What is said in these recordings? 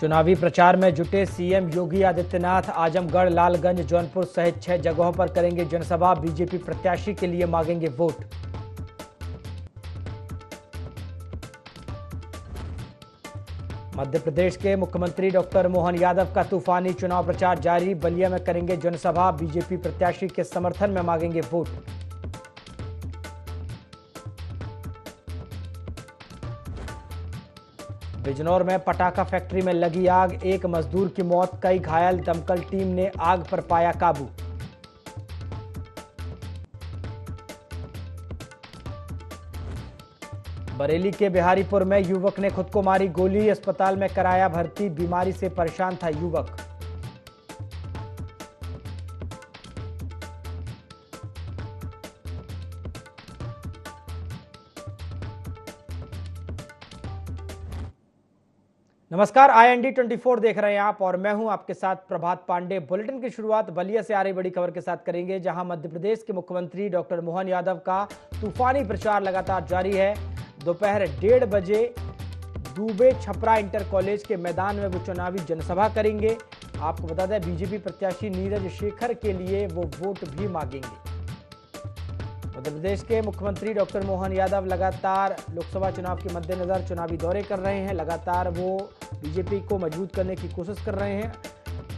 चुनावी प्रचार में जुटे सीएम योगी आदित्यनाथ आजमगढ़, लालगंज, जौनपुर सहित 6 जगहों पर करेंगे जनसभा। बीजेपी प्रत्याशी के लिए मांगेंगे वोट। मध्य प्रदेश के मुख्यमंत्री डॉक्टर मोहन यादव का तूफानी चुनाव प्रचार जारी। बलिया में करेंगे जनसभा। बीजेपी प्रत्याशी के समर्थन में मांगेंगे वोट। बिजनौर में पटाखा फैक्ट्री में लगी आग, एक मजदूर की मौत, कई घायल। दमकल टीम ने आग पर पाया काबू। बरेली के बिहारीपुर में युवक ने खुद को मारी गोली, अस्पताल में कराया भर्ती। बीमारी से परेशान था युवक। नमस्कार, IND 24 देख रहे हैं आप और मैं हूं आपके साथ प्रभात पांडे। बुलेटिन की शुरुआत बलिया से आ रही बड़ी खबर के साथ करेंगे, जहां मध्य प्रदेश के मुख्यमंत्री डॉक्टर मोहन यादव का तूफानी प्रचार लगातार जारी है। दोपहर 1:30 बजे दूबे छपरा इंटर कॉलेज के मैदान में वो चुनावी जनसभा करेंगे। आपको बता दें, बीजेपी प्रत्याशी नीरज शेखर के लिए वो वोट भी मांगेंगे। मध्य प्रदेश के मुख्यमंत्री डॉक्टर मोहन यादव लगातार लोकसभा चुनाव के मद्देनजर चुनावी दौरे कर रहे हैं। लगातार वो बीजेपी को मजबूत करने की कोशिश कर रहे हैं।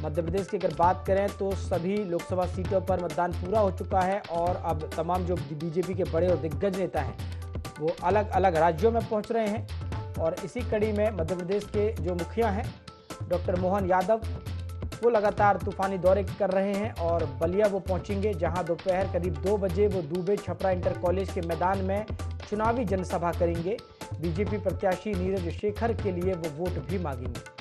मध्य प्रदेश की अगर बात करें तो सभी लोकसभा सीटों पर मतदान पूरा हो चुका है और अब तमाम जो बीजेपी के बड़े और दिग्गज नेता हैं वो अलग अलग राज्यों में पहुंच रहे हैं। और इसी कड़ी में मध्य प्रदेश के जो मुखिया हैं डॉक्टर मोहन यादव, वो लगातार तूफानी दौरे कर रहे हैं और बलिया वो पहुंचेंगे, जहां दोपहर करीब 2 बजे वो दूबे छपरा इंटर कॉलेज के मैदान में चुनावी जनसभा करेंगे। बीजेपी प्रत्याशी नीरज शेखर के लिए वो वोट भी मांगेंगे।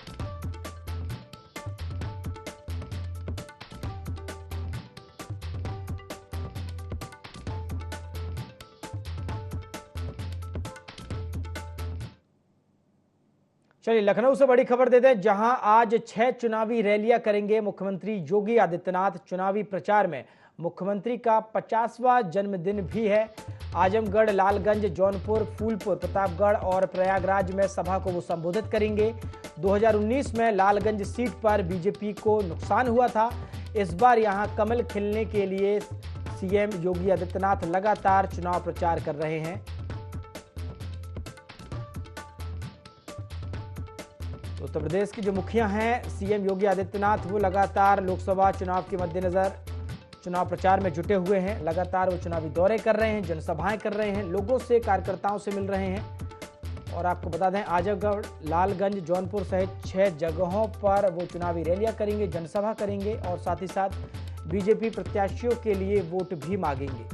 चलिए लखनऊ से बड़ी खबर देते हैं, जहां आज 6 चुनावी रैलियां करेंगे मुख्यमंत्री योगी आदित्यनाथ। चुनावी प्रचार में मुख्यमंत्री का 50वां जन्मदिन भी है। आजमगढ़, लालगंज, जौनपुर, फूलपुर, प्रतापगढ़ और प्रयागराज में सभा को वो संबोधित करेंगे। 2019 में लालगंज सीट पर बीजेपी को नुकसान हुआ था। इस बार यहां कमल खिलने के लिए सीएम योगी आदित्यनाथ लगातार चुनाव प्रचार कर रहे हैं। उत्तर प्रदेश के जो मुखिया हैं सीएम योगी आदित्यनाथ, वो लगातार लोकसभा चुनाव के मद्देनजर चुनाव प्रचार में जुटे हुए हैं। लगातार वो चुनावी दौरे कर रहे हैं, जनसभाएं कर रहे हैं, लोगों से, कार्यकर्ताओं से मिल रहे हैं। और आपको बता दें, आजमगढ़, लालगंज, जौनपुर सहित 6 जगहों पर वो चुनावी रैलियां करेंगे, जनसभा करेंगे और साथ ही साथ बीजेपी प्रत्याशियों के लिए वोट भी मांगेंगे।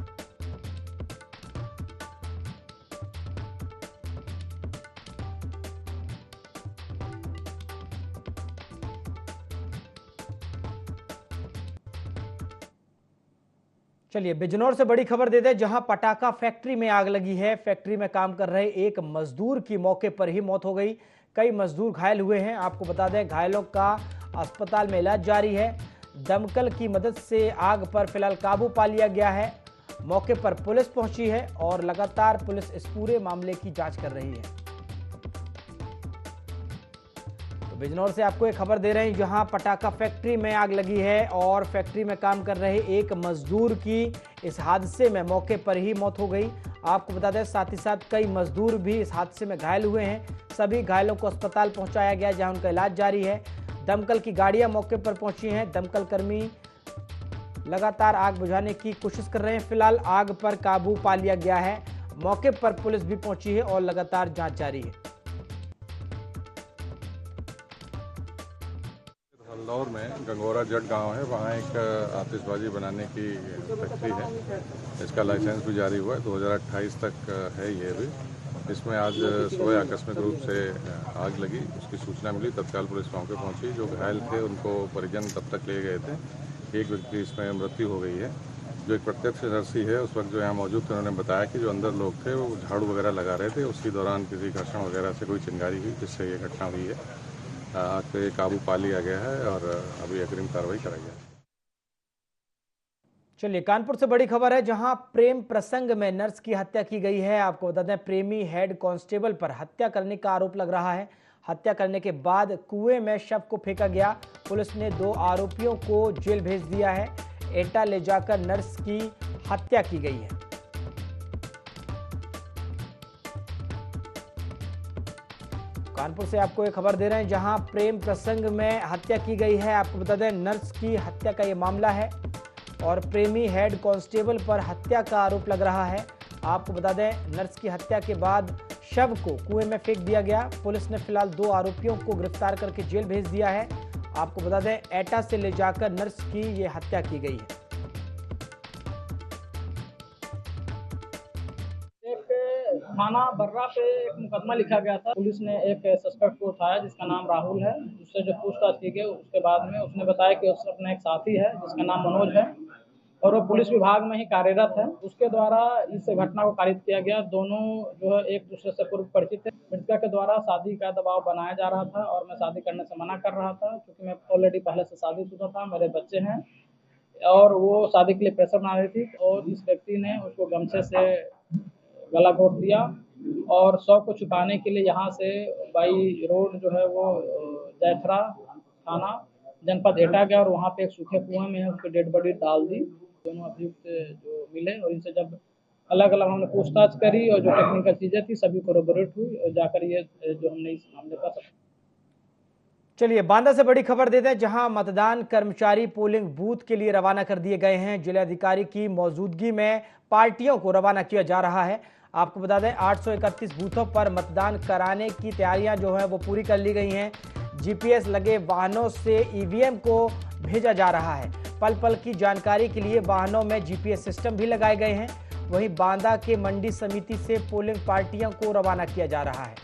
चलिए बिजनौर से बड़ी खबर देते हैं, जहां पटाखा फैक्ट्री में आग लगी है। फैक्ट्री में काम कर रहे एक मजदूर की मौके पर ही मौत हो गई। कई मजदूर घायल हुए हैं। आपको बता दें, घायलों का अस्पताल में इलाज जारी है। दमकल की मदद से आग पर फिलहाल काबू पा लिया गया है। मौके पर पुलिस पहुंची है और लगातार पुलिस इस पूरे मामले की जांच कर रही है। बिजनौर से आपको एक खबर दे रहे हैं, जहां पटाखा फैक्ट्री में आग लगी है और फैक्ट्री में काम कर रहे एक मजदूर की इस हादसे में मौके पर ही मौत हो गई। आपको बता दें, साथ ही साथ कई मजदूर भी इस हादसे में घायल हुए हैं। सभी घायलों को अस्पताल पहुंचाया गया, जहां उनका इलाज जारी है। दमकल की गाड़ियां मौके पर पहुंची हैं। दमकल कर्मी लगातार आग बुझाने की कोशिश कर रहे हैं। फिलहाल आग पर काबू पा लिया गया है। मौके पर पुलिस भी पहुंची है और लगातार जांच जारी है। इंदौर में गंगोरा जट गांव है, वहाँ एक आतिशबाजी बनाने की फैक्ट्री है। इसका लाइसेंस भी जारी हुआ है, 2028 तक है ये भी। इसमें आज सुबह आकस्मिक रूप से आग लगी। उसकी सूचना मिली, तत्काल पुलिस मौके पहुंची। जो घायल थे उनको परिजन तब तक ले गए थे। एक व्यक्ति इसमें मृत्यु हो गई है। जो एक प्रत्यक्षदर्शी है उस वक्त जो यहाँ मौजूद थे, उन्होंने बताया कि जो अंदर लोग थे वो झाड़ू वगैरह लगा रहे थे। उसी दौरान किसी घर्षण वगैरह से कोई चिंगारी हुई, जिससे ये घटना हुई है। आग पे काबू पा लिया गया है और अभी अग्रिम कार्रवाई कराई गई है। चलिए कानपुर से बड़ी खबर है, जहां प्रेम प्रसंग में नर्स की हत्या की गई है। आपको बता दें, प्रेमी हेड कांस्टेबल पर हत्या करने का आरोप लग रहा है। हत्या करने के बाद कुएं में शव को फेंका गया। पुलिस ने 2 आरोपियों को जेल भेज दिया है। एटा ले जाकर नर्स की हत्या की गई है। कानपुर से आपको एक खबर दे रहे हैं, जहां प्रेम प्रसंग में हत्या की गई है। आपको बता दें, नर्स की हत्या का ये मामला है और प्रेमी हेड कांस्टेबल पर हत्या का आरोप लग रहा है। आपको बता दें, नर्स की हत्या के बाद शव को कुएं में फेंक दिया गया। पुलिस ने फिलहाल 2 आरोपियों को गिरफ्तार करके जेल भेज दिया है। आपको बता दें, एटा से ले जाकर नर्स की ये हत्या की गई है। थाना बर्रा पे एक मुकदमा लिखा गया था। पुलिस ने एक सस्पेक्ट को उठाया जिसका नाम राहुल है। उससे जो पूछताछ की गई उसके बाद में उसने बताया कि उसका अपना एक साथी है जिसका नाम मनोज है और वो पुलिस विभाग में ही कार्यरत है। उसके द्वारा इस घटना को कारित किया गया। दोनों जो है एक दूसरे से पूर्व परिचित थे। मृतका के द्वारा शादी का दबाव बनाया जा रहा था और मैं शादी करने से मना कर रहा था क्योंकि मैं ऑलरेडी पहले से शादीशुदा था, मेरे बच्चे हैं और वो शादी के लिए प्रेशर बना रही थी और इस व्यक्ति ने उसको गमछे से गला घोट दिया और शव को छुपाने के लिए यहाँ से बाई रोड जो है वो जयथरा थाना जनपद एटा गया और वहाँ पे एक सूखे कुएं में उसकी डेड बॉडी डाल दी। दोनों अभियुक्त जो मिले और इनसे जब अलग अलग हमने पूछताछ करी और जो टेक्निकल चीजें थी सभी कोरोबोरेट हुई और जाकर ये जो हमने इस मामले का। चलिए, बांदा से बड़ी खबर देते हैं, जहां मतदान कर्मचारी पोलिंग बूथ के लिए रवाना कर दिए गए हैं। जिलाधिकारी की मौजूदगी में पार्टियों को रवाना किया जा रहा है। आपको बता दें, 831 बूथों पर मतदान कराने की तैयारियां जो है वो पूरी कर ली गई हैं। जीपीएस लगे वाहनों से ईवीएम को भेजा जा रहा है। पल पल की जानकारी के लिए वाहनों में जीपीएस सिस्टम भी लगाए गए हैं। वहीं बांदा के मंडी समिति से पोलिंग पार्टियों को रवाना किया जा रहा है।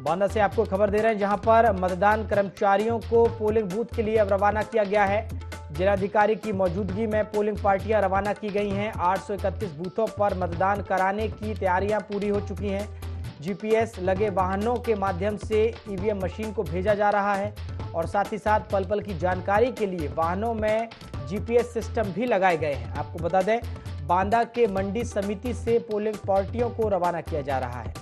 बांदा से आपको खबर दे रहे हैं, जहां पर मतदान कर्मचारियों को पोलिंग बूथ के लिए अब रवाना किया गया है। जिलाधिकारी की मौजूदगी में पोलिंग पार्टियां रवाना की गई हैं। 831 बूथों पर मतदान कराने की तैयारियां पूरी हो चुकी हैं। जीपीएस लगे वाहनों के माध्यम से ईवीएम मशीन को भेजा जा रहा है और साथ ही साथ पल पल की जानकारी के लिए वाहनों में जीपीएस सिस्टम भी लगाए गए हैं। आपको बता दें, बांदा के मंडी समिति से पोलिंग पार्टियों को रवाना किया जा रहा है।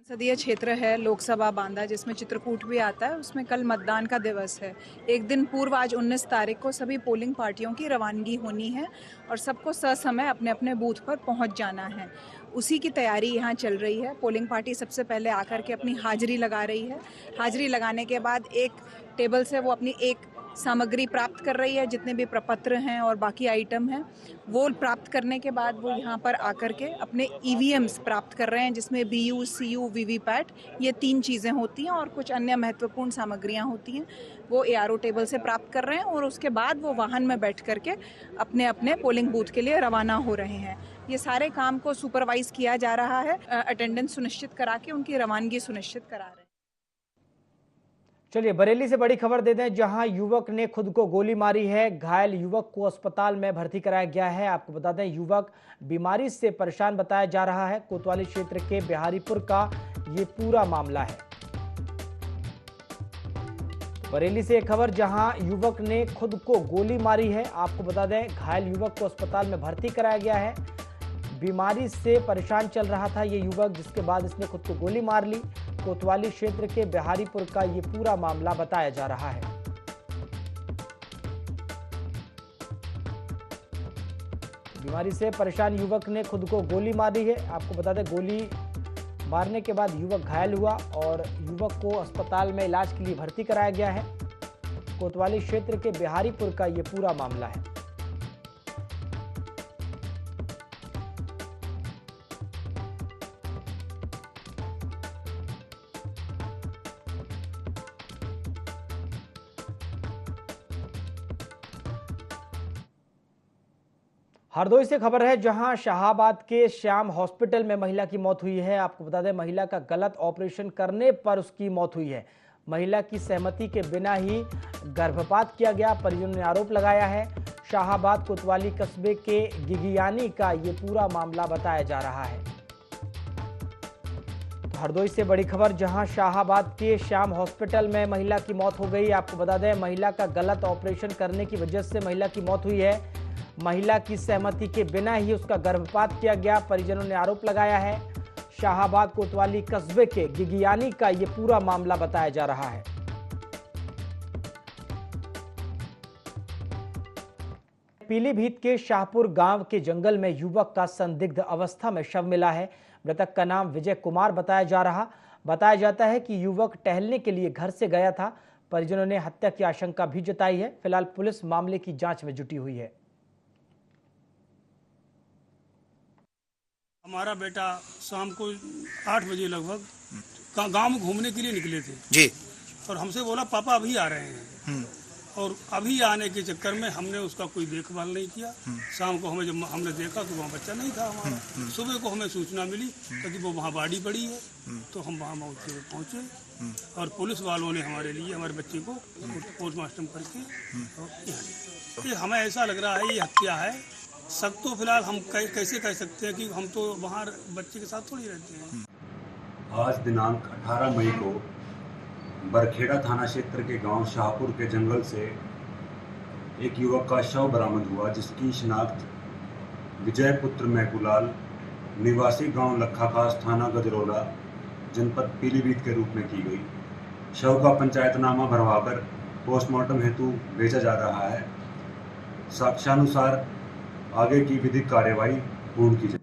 संसदीय क्षेत्र है लोकसभा बांदा, जिसमें चित्रकूट भी आता है। उसमें कल मतदान का दिवस है। एक दिन पूर्व आज 19 तारीख को सभी पोलिंग पार्टियों की रवानगी होनी है और सबको ससमय अपने अपने बूथ पर पहुंच जाना है। उसी की तैयारी यहाँ चल रही है। पोलिंग पार्टी सबसे पहले आकर के अपनी हाजिरी लगा रही है। हाजिरी लगाने के बाद एक टेबल से वो अपनी एक सामग्री प्राप्त कर रही है। जितने भी प्रपत्र हैं और बाकी आइटम हैं वो प्राप्त करने के बाद वो यहाँ पर आकर के अपने ईवीएम्स प्राप्त कर रहे हैं, जिसमें बीयू, सीयू, वीवीपैट ये 3 चीज़ें होती हैं और कुछ अन्य महत्वपूर्ण सामग्रियाँ होती हैं। वो एआरओ टेबल से प्राप्त कर रहे हैं और उसके बाद वो वाहन में बैठ करके अपने अपने पोलिंग बूथ के लिए रवाना हो रहे हैं। ये सारे काम को सुपरवाइज किया जा रहा है। अटेंडेंस सुनिश्चित करा के उनकी रवानगी सुनिश्चित करा रहे हैं। चलिए, बरेली से बड़ी खबर देते हैं, जहां युवक ने खुद को गोली मारी है। घायल युवक को अस्पताल में भर्ती कराया गया है। आपको बता दें, युवक बीमारी से परेशान बताया जा रहा है। कोतवाली क्षेत्र के बिहारीपुर का ये पूरा मामला है। बरेली से एक खबर, जहां युवक ने खुद को गोली मारी है। आपको बता दें, घायल युवक को अस्पताल में भर्ती कराया गया है। बीमारी से परेशान चल रहा था ये युवक, जिसके बाद इसने खुद को गोली मार ली। कोतवाली क्षेत्र के बिहारीपुर का ये पूरा मामला बताया जा रहा है। बीमारी से परेशान युवक ने खुद को गोली मारी है। आपको बता दें, गोली मारने के बाद युवक घायल हुआ और युवक को अस्पताल में इलाज के लिए भर्ती कराया गया है। कोतवाली क्षेत्र के बिहारीपुर का ये पूरा मामला है। हरदोई से खबर है, जहां शाहाबाद के श्याम हॉस्पिटल में महिला की मौत हुई है। आपको बता दें, महिला का गलत ऑपरेशन करने पर उसकी मौत हुई है। महिला की सहमति के बिना ही गर्भपात किया गया, परिजनों ने आरोप लगाया है। शाहाबाद कोतवाली कस्बे के गिगियानी का ये पूरा मामला बताया जा रहा है। तो हरदोई से बड़ी खबर, जहां शाहाबाद के श्याम हॉस्पिटल में महिला की मौत हो गई। आपको बता दें, महिला का गलत ऑपरेशन करने की वजह से महिला की मौत हुई है। महिला की सहमति के बिना ही उसका गर्भपात किया गया, परिजनों ने आरोप लगाया है। शाहाबाद कोतवाली कस्बे के गिगियानी का ये पूरा मामला बताया जा रहा है। पीलीभीत के शाहपुर गांव के जंगल में युवक का संदिग्ध अवस्था में शव मिला है। मृतक का नाम विजय कुमार बताया जाता है कि युवक टहलने के लिए घर से गया था। परिजनों ने हत्या की आशंका भी जताई है। फिलहाल पुलिस मामले की जांच में जुटी हुई है। हमारा बेटा शाम को 8 बजे लगभग गांव में घूमने के लिए निकले थे जी, और हमसे बोला पापा अभी आ रहे हैं। और अभी आने के चक्कर में हमने उसका कोई देखभाल नहीं किया। शाम को हमें जब हमने देखा तो वहाँ बच्चा नहीं था हमारा। सुबह को हमें सूचना मिली कि वो वहाँ बॉडी पड़ी है, तो हम वहाँ मौके पर पहुँचे और पुलिस वालों ने हमारे लिए हमारे बच्चे को पोस्टमार्टम करके और ये हमें ऐसा लग रहा है ये हत्या है। सब तो फिलहाल हम कैसे कह सकते हैं कि हम तो वहाँ बच्चे के साथ थोड़ी रहते हैं। आज दिनांक 18 मई को बरखेड़ा थाना क्षेत्र के गांव शाहपुर के जंगल से एक युवक का शव बरामद हुआ, जिसकी शिनाख्त विजय पुत्र महकूलाल निवासी गांव लखाखास थाना गजरौला जनपद पीलीभीत के रूप में की गई। शव का पंचायतनामा भरवाकर पोस्टमार्टम हेतु भेजा जा रहा है। साक्ष्यानुसार आगे की विधिक कार्यवाही पूर्ण की जाए।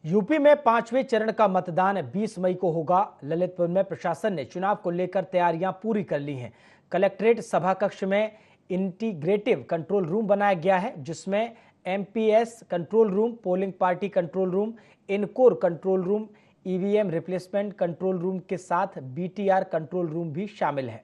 यूपी में 5वें चरण का मतदान 20 मई को होगा। ललितपुर में प्रशासन ने चुनाव को लेकर तैयारियां पूरी कर ली हैं। कलेक्ट्रेट सभा कक्ष में इंटीग्रेटिव कंट्रोल रूम बनाया गया है, जिसमें MPS control room, polling party control room, encore control room, EVM replacement control room के साथ बीटीआर कंट्रोल रूम भी शामिल है।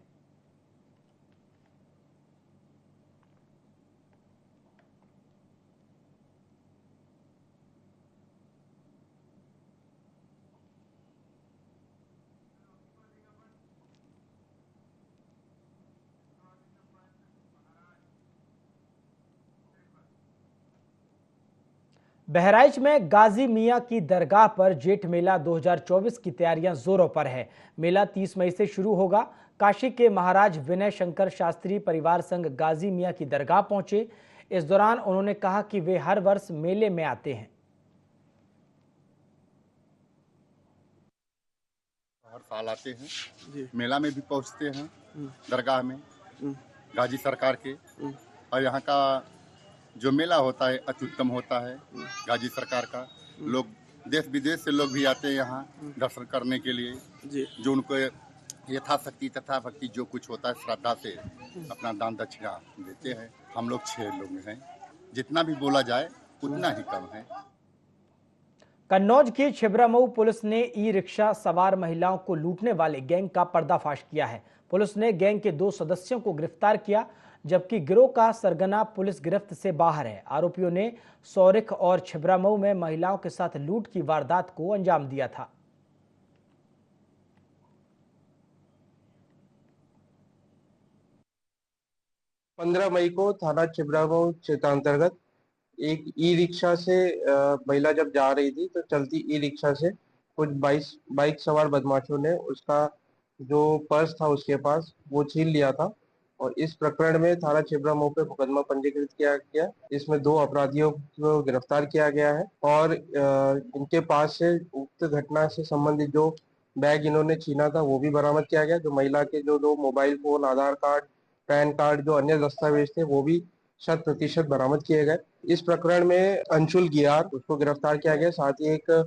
बहराइच में गाजी मियां की दरगाह पर जेठ मेला 2024 की तैयारियां जोरों पर है। मेला 30 मई से शुरू होगा। काशी के महाराज विनय शंकर शास्त्री परिवार संघ गाजी मियां की दरगाह पहुंचे। इस दौरान उन्होंने कहा कि वे हर वर्ष मेले में आते हैं। हर साल आते हैं, मेला में भी पहुंचते हैं, दरगाह में गाजी सरकार के। और यहाँ का जो मेला होता है अत्युत्तम होता है गाजी सरकार का। लोग देश विदेश से लोग भी आते हैं यहाँ दर्शन करने के लिए, जो उनको यथाशक्ति तथा भक्ति जो कुछ होता है श्रद्धा से अपना दान दक्षिणा देते हैं। हम लोग 6 लोग हैं, जितना भी बोला जाए उतना ही कम है। कन्नौज की छिबरामऊ पुलिस ने ई रिक्शा सवार महिलाओं को लूटने वाले गैंग का पर्दाफाश किया है। पुलिस ने गैंग के 2 सदस्यों को गिरफ्तार किया, जबकि गिरोह का सरगना पुलिस गिरफ्त से बाहर है। आरोपियों ने सौरिख और छिबरामऊ में महिलाओं के साथ लूट की वारदात को अंजाम दिया था। पंद्रह मई को थाना छिबरामऊ क्षेत्र अंतर्गत एक ई रिक्शा से महिला जब जा रही थी तो चलती ई रिक्शा से कुछ बाइक सवार बदमाशों ने उसका जो पर्स था उसके पास वो छीन लिया था। और इस प्रकरण में थाना छिबरामऊ पे मुकदमा पंजीकृत किया गया। इसमें 2 अपराधियों को गिरफ्तार किया गया है और इनके पास से उक्त घटना से संबंधित जो बैग इन्होंने छीना था वो भी बरामद किया गया। जो महिला के जो 2 मोबाइल फोन, आधार कार्ड, पैन कार्ड, जो अन्य दस्तावेज थे वो भी 100% बरामद किए गए। इस प्रकरण में अंशुल गियार उसको गिरफ्तार किया गया। साथ ही एक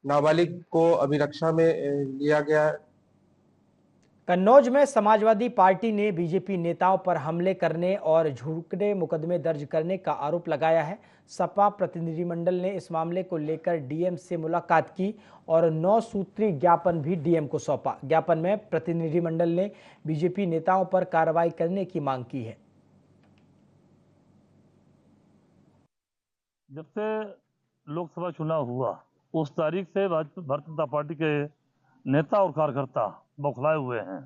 नाबालिग को अभिरक्षा में लिया गया। कन्नौज में समाजवादी पार्टी ने बीजेपी नेताओं पर हमले करने और झूठे मुकदमे दर्ज करने का आरोप लगाया है। सपा प्रतिनिधिमंडल ने इस मामले को लेकर डीएम से मुलाकात की और 9 सूत्री ज्ञापन भी डीएम को सौंपा। ज्ञापन में प्रतिनिधिमंडल ने बीजेपी नेताओं पर कार्रवाई करने की मांग की है। जब से लोकसभा चुनाव हुआ उस तारीख से भारतीय जनता पार्टी के नेता और कार्यकर्ता बौखलाए हुए हैं।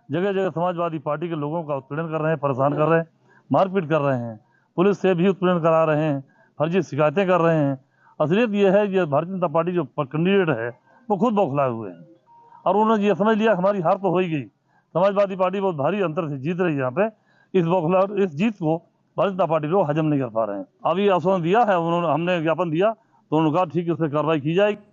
जगह जगह समाजवादी पार्टी के लोगों का उत्पीड़न कर रहे हैं, परेशान कर रहे हैं, मारपीट कर रहे हैं, पुलिस से भी उत्पीड़न करा रहे हैं, फर्जी शिकायतें कर रहे हैं। असलियत यह है कि भारतीय जनता पार्टी जो कैंडिडेट है वो खुद बौखलाए हुए हैं और उन्होंने ये समझ लिया हमारी हार तो हो ही गई। समाजवादी पार्टी बहुत भारी अंतर से जीत रही है यहाँ पे। इस जीत को भारतीय जनता पार्टी लोग हजम नहीं कर पा रहे हैं। अभी आश्वासन दिया है उन्होंने, हमने ज्ञापन दिया तो उन्होंने कहा ठीक है, इस पर कार्रवाई की जाएगी।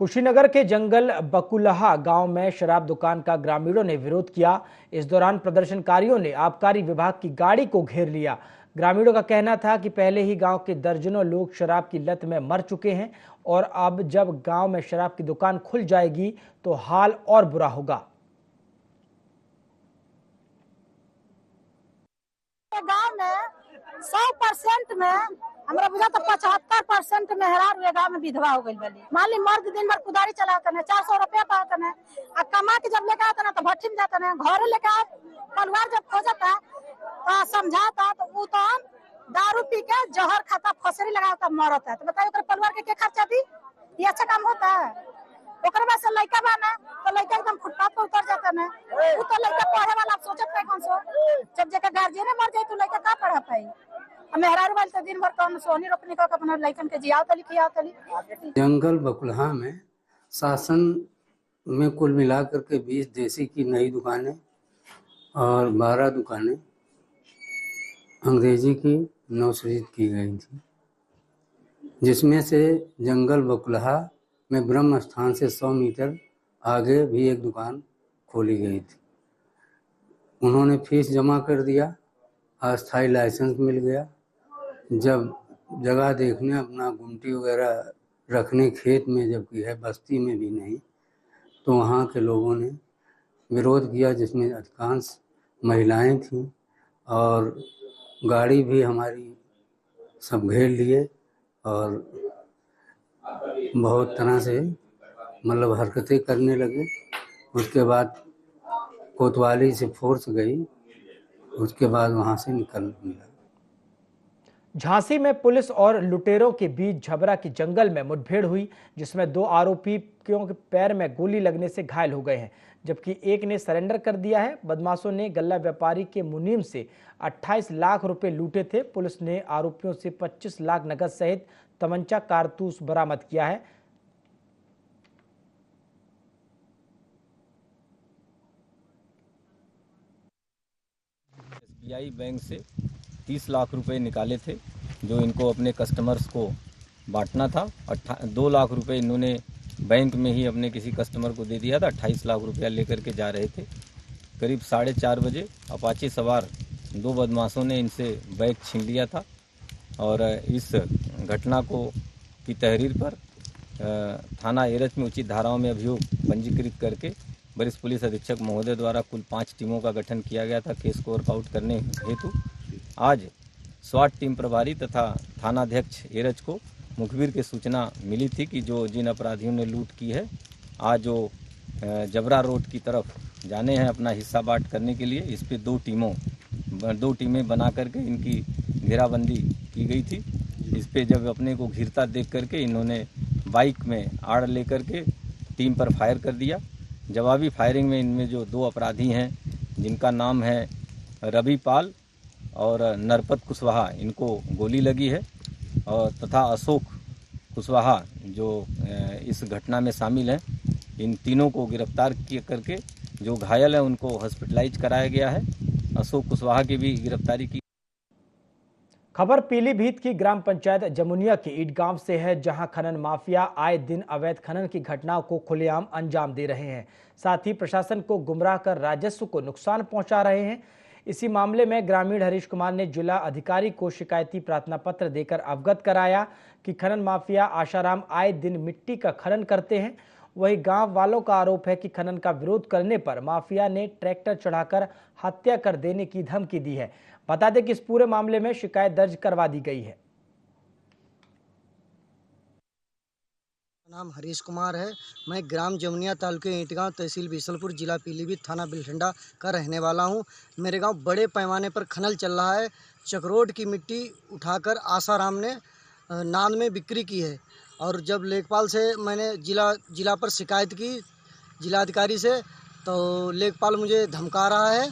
कुशीनगर के जंगल बकुलहा गांव में शराब दुकान का ग्रामीणों ने विरोध किया। इस दौरान प्रदर्शनकारियों ने आबकारी विभाग की गाड़ी को घेर लिया। ग्रामीणों का कहना था कि पहले ही गांव के दर्जनों लोग शराब की लत में मर चुके हैं और अब जब गांव में शराब की दुकान खुल जाएगी तो हाल और बुरा होगा। गांव में 100% में हमरा बुझा तो 75% मेहरार हुए गांव में विधवा हो गई बली। मान ली मर्द दिन भर कुदारी चलाते हैं, 400 रुपया पाते हैं, और कमा के जब लेके आते हैं तो भट्टी में जाते हैं, घर लेके आए परिवार जब खोजता तो समझाता तो वो तो दारू पी के जहर खाता, फसरी लगाता मरता है। तो बताइए परिवार के क्या खर्चा दी? ये अच्छा काम होता है? ओकर बाद से लड़का बना तो लड़का एकदम फुटपाथ पर उतर जाता है। वो तो लड़का पढ़े वाला आप सोचत है कौन सो, जब जगह गार्जियन मर जाए तो लड़का का पढ़ा पाई? मेहरारू वाले तो दिन भर कौन सोनी रोपनी का अपना लड़कन के जियाव तली खियाव तली। जंगल बकुलहा में शासन में कुल मिलाकर के 20 देसी की नई दुकानें और 12 दुकानें अंग्रेजी की नवसृजित की गई थी, जिसमें से जंगल बकुलहा में ब्रह्म स्थान से 100 मीटर आगे भी एक दुकान खोली गई थी। उन्होंने फीस जमा कर दिया, अस्थायी लाइसेंस मिल गया। जब जगह देखने अपना गुमटी वगैरह रखने खेत में, जबकि है बस्ती में भी नहीं, तो वहाँ के लोगों ने विरोध किया, जिसमें अधिकांश महिलाएं थीं और गाड़ी भी हमारी सब घेर लिए और बहुत तरह से मतलब हरकतें करने लगे। उसके बाद कोतवाली से फोर्स गई, उसके बाद वहाँ से निकल मिला। झांसी में पुलिस और लुटेरों के बीच झबरा की जंगल में मुठभेड़ हुई, जिसमें 2 आरोपियों के पैर में गोली लगने से घायल हो गए हैं, जबकि एक ने सरेंडर कर दिया है। बदमाशों ने गल्ला व्यापारी के मुनीम से 28 लाख रुपए लूटे थे। पुलिस ने आरोपियों से 25 लाख नकद सहित तमंचा कारतूस बरामद किया है। SBI बैंक से 30 लाख रुपए निकाले थे, जो इनको अपने कस्टमर्स को बांटना था। 2 लाख रुपए इन्होंने बैंक में ही अपने किसी कस्टमर को दे दिया था। 28 लाख रुपया लेकर के जा रहे थे। करीब 4:30 बजे अपाचे सवार 2 बदमाशों ने इनसे बैग छीन लिया था और इस घटना की तहरीर पर थाना एरच में उचित धाराओं में अभियोग पंजीकृत करके वरिष्ठ पुलिस अधीक्षक महोदय द्वारा कुल 5 टीमों का गठन किया गया था केस को वर्कआउट करने हेतु। आज स्वाट टीम प्रभारी तथा थानाध्यक्ष एरच को मुखबिर की सूचना मिली थी कि जिन अपराधियों ने लूट की है, आज जो जबरा रोड की तरफ जाने हैं अपना हिस्सा बांट करने के लिए, इस पे 2 टीमें बना करके इनकी घेराबंदी की गई थी। इस पे जब अपने को घिरता देख करके इन्होंने बाइक में आड़ लेकर के टीम पर फायर कर दिया। जवाबी फायरिंग में इनमें जो 2 अपराधी हैं, जिनका नाम है रवि पाल और नरपत कुशवाहा, इनको गोली लगी है और तथा अशोक कुशवाहा जो इस घटना में शामिल हैं, इन तीनों को गिरफ्तार करके जो घायल हैं उनको हॉस्पिटलाइज कराया गया है। अशोक कुशवाहा की भी गिरफ्तारी की। खबर पीलीभीत की ग्राम पंचायत जमुनिया के ईट गांव से है, जहां खनन माफिया आए दिन अवैध खनन की घटनाओं को खुलेआम अंजाम दे रहे हैं, साथ ही प्रशासन को गुमराह कर राजस्व को नुकसान पहुंचा रहे हैं। इसी मामले में ग्रामीण हरीश कुमार ने जिला अधिकारी को शिकायती प्रार्थना पत्र देकर अवगत कराया कि खनन माफिया आशाराम आए दिन मिट्टी का खनन करते हैं। वहीं गांव वालों का आरोप है कि खनन का विरोध करने पर माफिया ने ट्रैक्टर चढ़ाकर हत्या कर देने की धमकी दी है। बता दें कि इस पूरे मामले में शिकायत दर्ज करवा दी गई है। नाम हरीश कुमार है। मैं ग्राम जमुनिया तालुके ईंटगांव तहसील बिसलपुर जिला पीलीभीत थाना बिलठंडा का रहने वाला हूं। मेरे गांव बड़े पैमाने पर खनन चल रहा है। चकरोट की मिट्टी उठाकर आसाराम ने नांद में बिक्री की है और जब लेखपाल से मैंने जिला पर शिकायत की जिलाधिकारी से, तो लेखपाल मुझे धमका रहा है।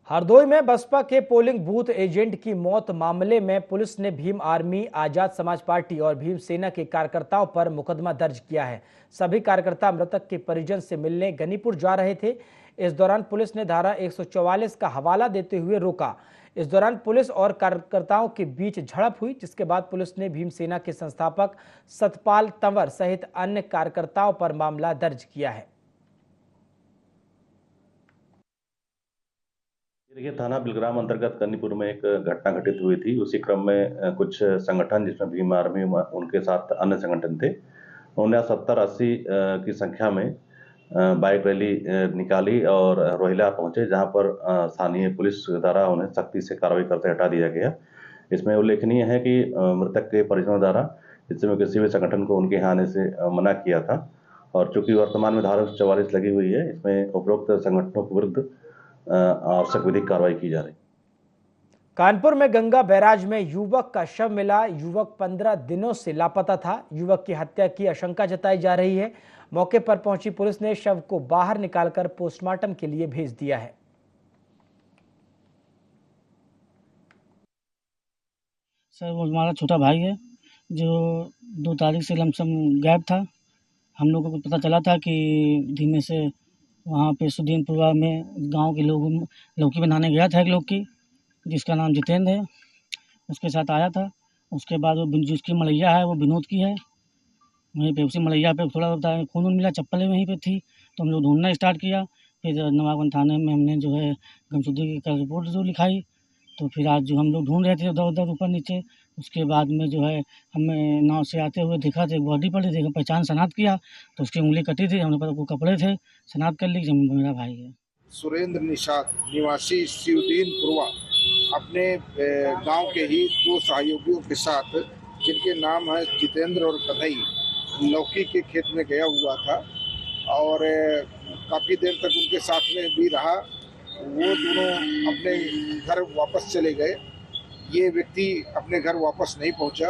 हरदोई में बसपा के पोलिंग बूथ एजेंट की मौत मामले में पुलिस ने भीम आर्मी, आजाद समाज पार्टी और भीम सेना के कार्यकर्ताओं पर मुकदमा दर्ज किया है। सभी कार्यकर्ता मृतक के परिजन से मिलने गनीपुर जा रहे थे। इस दौरान पुलिस ने धारा 144 का हवाला देते हुए रोका। इस दौरान पुलिस और कार्यकर्ताओं के बीच झड़प हुई, जिसके बाद पुलिस ने भीमसेना के संस्थापक सतपाल तंवर सहित अन्य कार्यकर्ताओं पर मामला दर्ज किया है। देखिए, थाना बिलग्राम अंतर्गत कन्नीपुर में एक घटना घटित हुई थी। उसी क्रम में कुछ संगठन, जिसमें भीम आर्मी, उनके साथ अन्य संगठन थे, उन्होंने 70-80 की संख्या में बाइक रैली निकाली और रोहिला पहुंचे, जहां पर स्थानीय पुलिस द्वारा उन्हें सख्ती से कार्रवाई करते हटा दिया गया। इसमें उल्लेखनीय है कि मृतक के परिजनों द्वारा इस समय किसी भी संगठन को उनके यहाँ आने से मना किया था, और चूंकि वर्तमान में धारा 44 लगी हुई है, इसमें उपरोक्त संगठनों के विरुद्ध आवश्यक विधिक कार्रवाई की जा रही है। कानपुर में गंगा बैराज में युवक का शव मिला। युवक 15 दिनों से लापता था। युवक की हत्या की आशंका जताई जा रही है। मौके पर पहुंची पुलिस ने शव को बाहर निकालकर पोस्टमार्टम के लिए भेज दिया है। सर, वो हमारा छोटा भाई है जो 2 तारीख से लमसम गायब था। हम लोगों को पता चला था कि धीमे से वहाँ पे सुदीनपुरा में गांव के लोग लौकी बनाने गया था एक लोग की, जिसका नाम जितेंद्र है, उसके साथ आया था। उसके बाद वो जिसकी मलैया है वो विनोद की है। वहीं पे उसी मलैया पे थोड़ा खून मिला, चप्पलें वहीं पे थी, तो हम लोग ढूंढना स्टार्ट किया। फिर नवाबगंज थाने में हमने जो है गुमशुदगी का रिपोर्ट जो लिखाई, तो फिर आज जो हम लोग ढूंढ रहे थे उधर उधर ऊपर नीचे, उसके बाद में जो है हमें नाव से आते हुए देखा तो एक बॉडी पड़ी थी। पहचान शनाख्त किया तो उसकी उंगली कटी थी, हमने पता वो कपड़े थे, शनाख्त कर ली कि मेरा भाई है। सुरेंद्र निषाद निवासी शिवदीनपुरवा अपने गांव के ही 2 सहयोगियों के साथ, जिनके नाम है जितेंद्र और कन्हई, लौकी के खेत में गया हुआ था और काफ़ी देर तक उनके साथ में भी रहा। वो दोनों अपने घर वापस चले गए। ये व्यक्ति अपने घर वापस नहीं पहुंचा।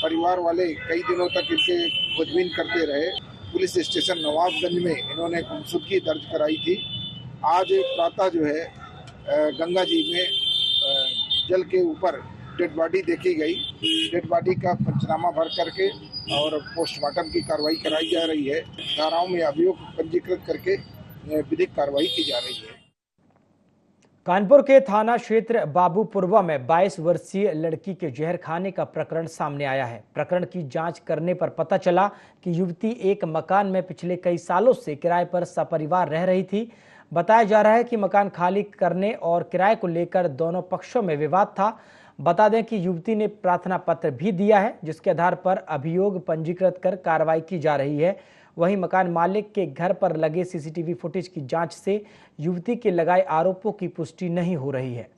परिवार वाले कई दिनों तक इनके खोजबीन करते रहे। पुलिस स्टेशन नवाबगंज में इन्होंने गुमशुदगी दर्ज कराई थी। आज प्रातः जो है गंगा जी में जल के ऊपर डेड बॉडी देखी गई। डेड बॉडी का पंचनामा भर करके और पोस्टमार्टम की कार्रवाई कराई जा रही है। धाराओं में अभियोग पंजीकृत करके विधिक कार्रवाई की जा रही है। कानपुर के थाना क्षेत्र बाबूपुरवा में 22 वर्षीय लड़की के जहर खाने का प्रकरण सामने आया है। प्रकरण की जांच करने पर पता चला कि युवती एक मकान में पिछले कई सालों से किराए पर सपरिवार रह रही थी। बताया जा रहा है कि मकान खाली करने और किराए को लेकर दोनों पक्षों में विवाद था। बता दें कि युवती ने प्रार्थना पत्र भी दिया है, जिसके आधार पर अभियोग पंजीकृत कर कार्रवाई की जा रही है। वहीं मकान मालिक के घर पर लगे सीसीटीवी फुटेज की जांच से युवती के लगाए आरोपों की पुष्टि नहीं हो रही है।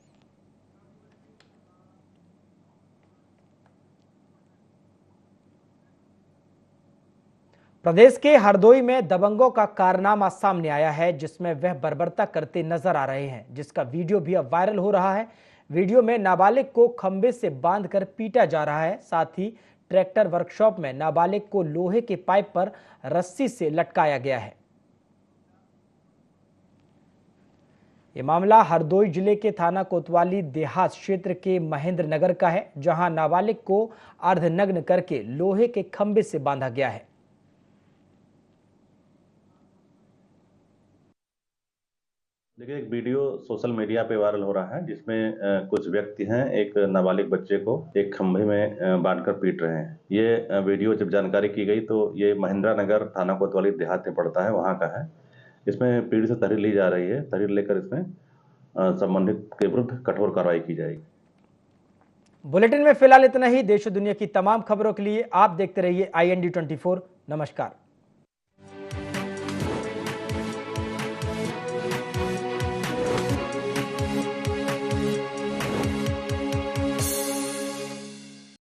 प्रदेश के हरदोई में दबंगों का कारनामा सामने आया है, जिसमें वह बर्बरता करते नजर आ रहे हैं, जिसका वीडियो भी अब वायरल हो रहा है। वीडियो में नाबालिग को खंबे से बांधकर पीटा जा रहा है। साथ ही ट्रैक्टर वर्कशॉप में नाबालिग को लोहे के पाइप पर रस्सी से लटकाया गया है। ये मामला हरदोई जिले के थाना कोतवाली देहात क्षेत्र के महेंद्र नगर का है, जहां नाबालिग को अर्धनग्न करके लोहे के खंबे से बांधा गया है। देखिए, एक वीडियो सोशल मीडिया पे वायरल हो रहा है, जिसमें कुछ व्यक्ति हैं एक नाबालिग बच्चे को एक खंभे में बांधकर पीट रहे हैं। ये वीडियो जब जानकारी की गई तो ये महेंद्र नगर थाना कोतवाली देहात में पड़ता है, वहाँ का है। इसमें पीड़ित से तहरीर ली जा रही है। तहरीर लेकर इसमें संबंधित के विरुद्ध कठोर कार्रवाई की जाएगी। बुलेटिन में फिलहाल इतना ही। देश और दुनिया की तमाम खबरों के लिए आप देखते रहिए IND 24। नमस्कार।